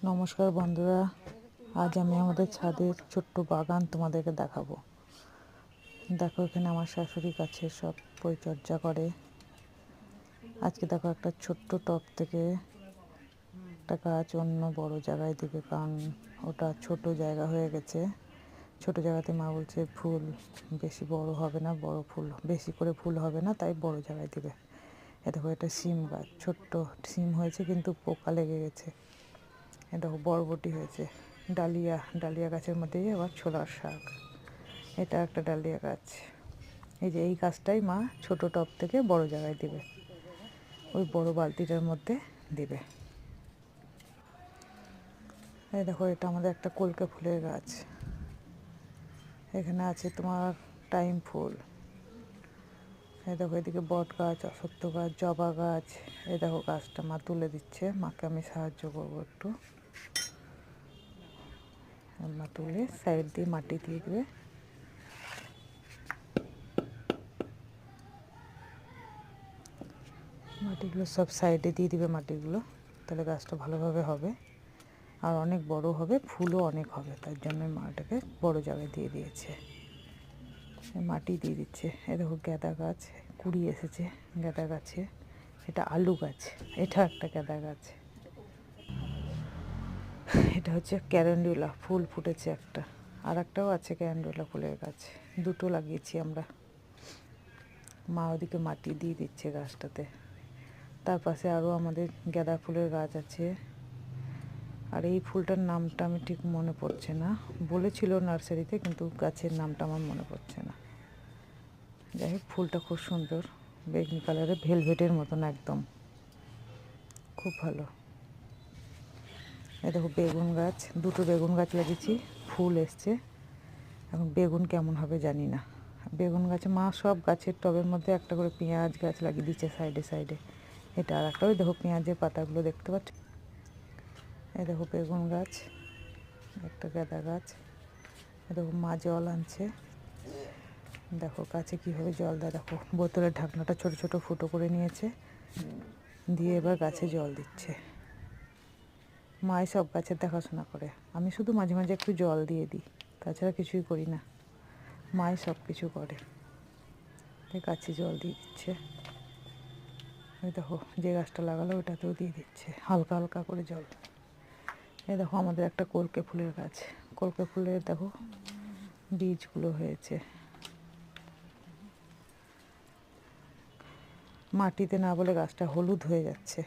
নমস্কার বন্ধুরা, আজ আমি আমাদের ছাদের ছোট্ট বাগান তোমাদেরকে দেখাবো। দেখো, এখানে আমার শাশুড়ি গাছের সব পরিচর্যা করে। আজকে দেখো, একটা ছোট্ট টব থেকে একটা গাছ অন্য বড় জায়গায় দিবে, কারণ ওটা ছোট জায়গা হয়ে গেছে। ছোট জায়গাতে মা বলছে ফুল বেশি বড় হবে না, বড় ফুল বেশি করে ফুল হবে না, তাই বড় জায়গায় দিবে। এ দেখো, এটা সিম গাছ, ছোট্ট সিম হয়েছে কিন্তু পোকা লেগে গেছে। এটা বরবটি হয়েছে, ডালিয়া গাছের মধ্যেই আবার ছোলার শাক। এটা একটা ডালিয়া গাছ। এই যে এই গাছটাই মা ছোট টব থেকে বড় জায়গায় দিবে, ওই বড় বালতিটার মধ্যে দিবে। এই দেখো, এটা আমাদের একটা কলকে ফুলের গাছ। এখানে আছে তোমার টাইম ফুল। এই দেখো, এদিকে বট গাছ, অশ্বত্থ গাছ, জবা গাছ। এই দেখো, গাছটা মা তুলে দিচ্ছে, মাকে আমি সাহায্য করবো একটু। মা তুলে সাইড দিয়ে মাটি দিয়ে দেবে। মাটিগুলো সব সাইডে দিয়ে দিবে মাটিগুলো, তাহলে গাছটা ভালোভাবে হবে আর অনেক বড় হবে, ফুলও অনেক হবে। তার জন্য মাটাকে বড় জায়গায় দিয়ে দিয়েছে, মাটি দিয়ে দিচ্ছে। এ দেখো, গাঁদা গাছ কুড়ি এসেছে গাঁদা গাছে। এটা আলু গাছ, এটা একটা গাঁদা গাছ। এটা হচ্ছে ক্যারেন্ডুলা, ফুল ফুটেছে একটা, আর একটাও আছে ক্যারেন্ডুলা ফুলের গাছ। দুটো লাগিয়েছি আমরা। মা ওদিকে মাটি দিয়ে দিচ্ছে গাছটাতে। তার পাশে আরও আমাদের গাঁদা ফুলের গাছ আছে। আর এই ফুলটার নামটা আমি ঠিক মনে পড়ছে না, বলেছিল নার্সারিতে, কিন্তু গাছের নামটা আমার মনে পড়ছে না। যাই হোক, ফুলটা খুব সুন্দর, বেগনি কালারের, ভেলভেটের মতন একদম, খুব ভালো। এই দেখো, বেগুন গাছ, দুটো বেগুন গাছ লাগিয়েছি, ফুল এসছে। এখন বেগুন কেমন হবে জানি না। বেগুন গাছে মা সব গাছের টবের মধ্যে একটা করে পেঁয়াজ গাছ লাগিয়ে দিচ্ছে সাইডে সাইডে। এটা আর একটা, ওই দেখো পেঁয়াজের পাতাগুলো দেখতে পাচ্ছ। এই দেখো, বেগুন গাছ, একটা গাঁদা গাছ। দেখো, মা জল আনছে। দেখো গাছে কীভাবে জল দেয়, দেখো বোতলের ঢাকনাটা ছোট ছোট ফুটো করে নিয়েছে, দিয়ে এবার গাছে জল দিচ্ছে। মাই সব গাছের দেখাশোনা করে, আমি শুধু মাঝে মাঝে একটু জল দিয়ে দিই, তাছাড়া কিছুই করি না। মাই সব কিছু করে, গাছে জল দিয়ে দিচ্ছে। ওই দেখো, যে গাছটা লাগালো ওটাতেও দিয়ে দিচ্ছে হালকা হালকা করে জল। এই দেখো, আমাদের একটা কলকে ফুলের গাছ, কলকে ফুলের দেখো বীজগুলো হয়েছে। মাটিতে না বলে গাছটা হলুদ হয়ে যাচ্ছে,